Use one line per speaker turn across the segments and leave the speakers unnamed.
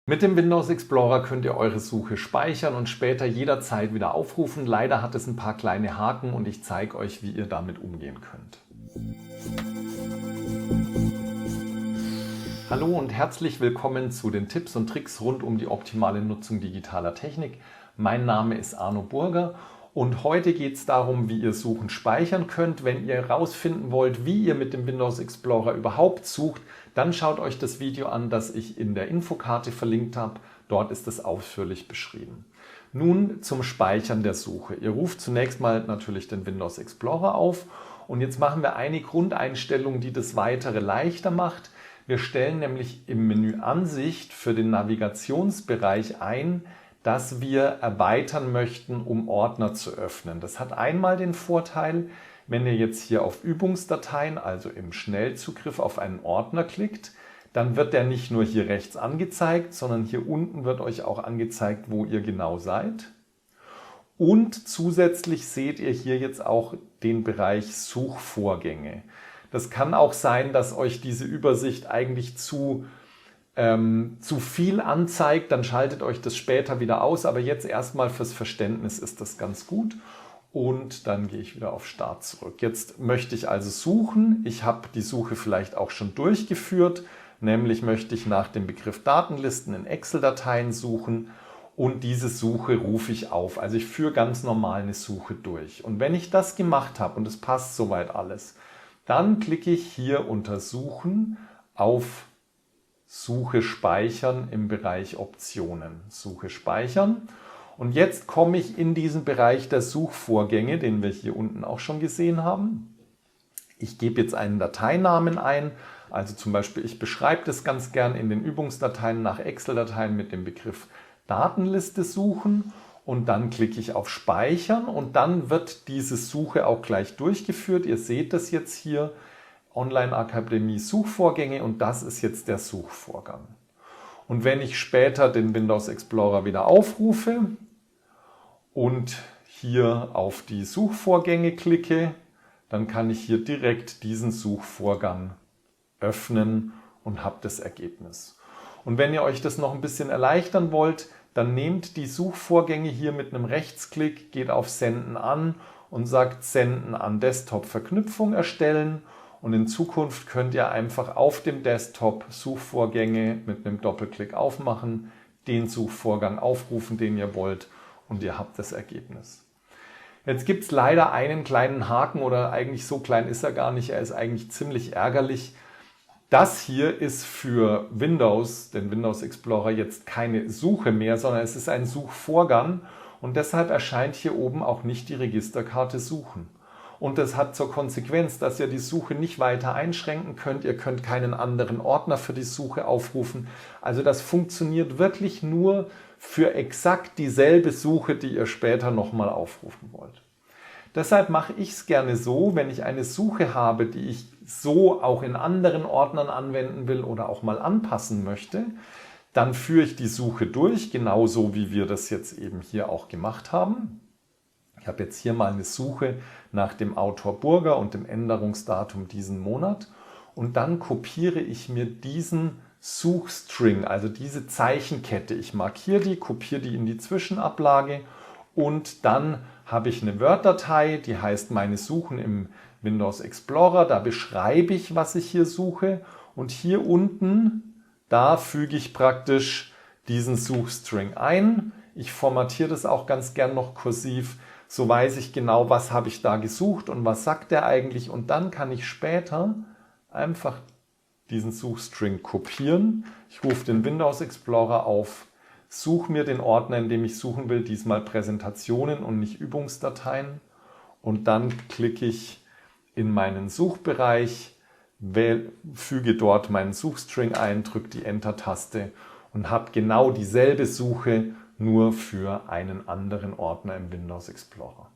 Mit dem Windows Explorer könnt ihr eure Suche speichern und später jederzeit wieder aufrufen. Leider hat es ein paar kleine Haken und ich zeige euch, wie ihr damit umgehen könnt. Hallo und herzlich willkommen zu den Tipps und Tricks rund um die optimale Nutzung digitaler Technik. Mein Name ist Arno Burger und heute geht es darum, wie ihr Suchen speichern könnt. Wenn ihr herausfinden wollt, wie ihr mit dem Windows Explorer überhaupt sucht, dann schaut euch das Video an, das ich in der Infokarte verlinkt habe. Dort ist es ausführlich beschrieben. Nun zum Speichern der Suche. Ihr ruft zunächst mal natürlich den Windows Explorer auf und jetzt machen wir eine Grundeinstellung, die das Weitere leichter macht. Wir stellen nämlich im Menü Ansicht für den Navigationsbereich ein, dass wir erweitern möchten, um Ordner zu öffnen. Das hat einmal den Vorteil, wenn ihr jetzt hier auf Übungsdateien, also im Schnellzugriff auf einen Ordner klickt, dann wird der nicht nur hier rechts angezeigt, sondern hier unten wird euch auch angezeigt, wo ihr genau seid. Und zusätzlich seht ihr hier jetzt auch den Bereich Suchvorgänge. Das kann auch sein, dass euch diese Übersicht eigentlich zu viel anzeigt, dann schaltet euch das später wieder aus, aber jetzt erstmal fürs Verständnis ist das ganz gut. Und dann gehe ich wieder auf Start zurück. Jetzt möchte ich also suchen. Ich habe die Suche vielleicht auch schon durchgeführt, nämlich möchte ich nach dem Begriff Datenlisten in Excel-Dateien suchen und diese Suche rufe ich auf. Also ich führe ganz normal eine Suche durch. Und wenn ich das gemacht habe und es passt soweit alles, dann klicke ich hier unter Suchen auf Suche speichern im Bereich Optionen. Suche speichern. Und jetzt komme ich in diesen Bereich der Suchvorgänge, den wir hier unten auch schon gesehen haben. Ich gebe jetzt einen Dateinamen ein, also zum Beispiel, ich beschreibe das ganz gern in den Übungsdateien nach Excel-Dateien mit dem Begriff Datenliste suchen und dann klicke ich auf Speichern und dann wird diese Suche auch gleich durchgeführt. Ihr seht das jetzt hier, Online-Akademie Suchvorgänge und das ist jetzt der Suchvorgang. Und wenn ich später den Windows Explorer wieder aufrufe und hier auf die Suchvorgänge klicke, dann kann ich hier direkt diesen Suchvorgang öffnen und habe das Ergebnis. Und wenn ihr euch das noch ein bisschen erleichtern wollt, dann nehmt die Suchvorgänge hier mit einem Rechtsklick, geht auf Senden an und sagt Senden an Desktop Verknüpfung erstellen. Und in Zukunft könnt ihr einfach auf dem Desktop Suchvorgänge mit einem Doppelklick aufmachen, den Suchvorgang aufrufen, den ihr wollt und ihr habt das Ergebnis. Jetzt gibt es leider einen kleinen Haken oder eigentlich so klein ist er gar nicht, er ist eigentlich ziemlich ärgerlich. Das hier ist für Windows, den Windows Explorer, jetzt keine Suche mehr, sondern es ist ein Suchvorgang und deshalb erscheint hier oben auch nicht die Registerkarte Suchen. Und das hat zur Konsequenz, dass ihr die Suche nicht weiter einschränken könnt. Ihr könnt keinen anderen Ordner für die Suche aufrufen. Also das funktioniert wirklich nur für exakt dieselbe Suche, die ihr später nochmal aufrufen wollt. Deshalb mache ich es gerne so, wenn ich eine Suche habe, die ich so auch in anderen Ordnern anwenden will oder auch mal anpassen möchte, dann führe ich die Suche durch, genauso wie wir das jetzt eben hier auch gemacht haben. Ich habe jetzt hier mal eine Suche nach dem Autor Burger und dem Änderungsdatum diesen Monat und dann kopiere ich mir diesen Suchstring, also diese Zeichenkette. Ich markiere die, kopiere die in die Zwischenablage und dann habe ich eine Word-Datei, die heißt meine Suchen im Windows Explorer. Da beschreibe ich, was ich hier suche und hier unten, da füge ich praktisch diesen Suchstring ein. Ich formatiere das auch ganz gern noch kursiv. So weiß ich genau, was habe ich da gesucht und was sagt der eigentlich. Und dann kann ich später einfach diesen Suchstring kopieren. Ich rufe den Windows Explorer auf, suche mir den Ordner, in dem ich suchen will, diesmal Präsentationen und nicht Übungsdateien. Und dann klicke ich in meinen Suchbereich, füge dort meinen Suchstring ein, drücke die Enter-Taste und habe genau dieselbe Suche, nur für einen anderen Ordner im Windows Explorer.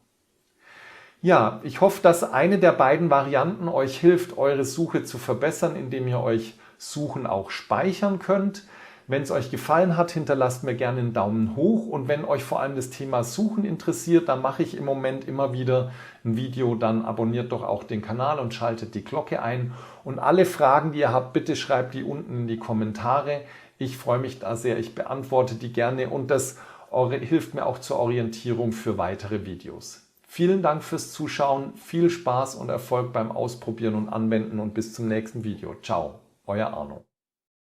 Ja, ich hoffe, dass eine der beiden Varianten euch hilft, eure Suche zu verbessern, indem ihr euch Suchen auch speichern könnt. Wenn es euch gefallen hat, hinterlasst mir gerne einen Daumen hoch und wenn euch vor allem das Thema Suchen interessiert, dann mache ich im Moment immer wieder ein Video, dann abonniert doch auch den Kanal und schaltet die Glocke ein. Und alle Fragen, die ihr habt, bitte schreibt die unten in die Kommentare. Ich freue mich da sehr, ich beantworte die gerne und das hilft mir auch zur Orientierung für weitere Videos. Vielen Dank fürs Zuschauen, viel Spaß und Erfolg beim Ausprobieren und Anwenden und bis zum nächsten Video. Ciao, euer Arno.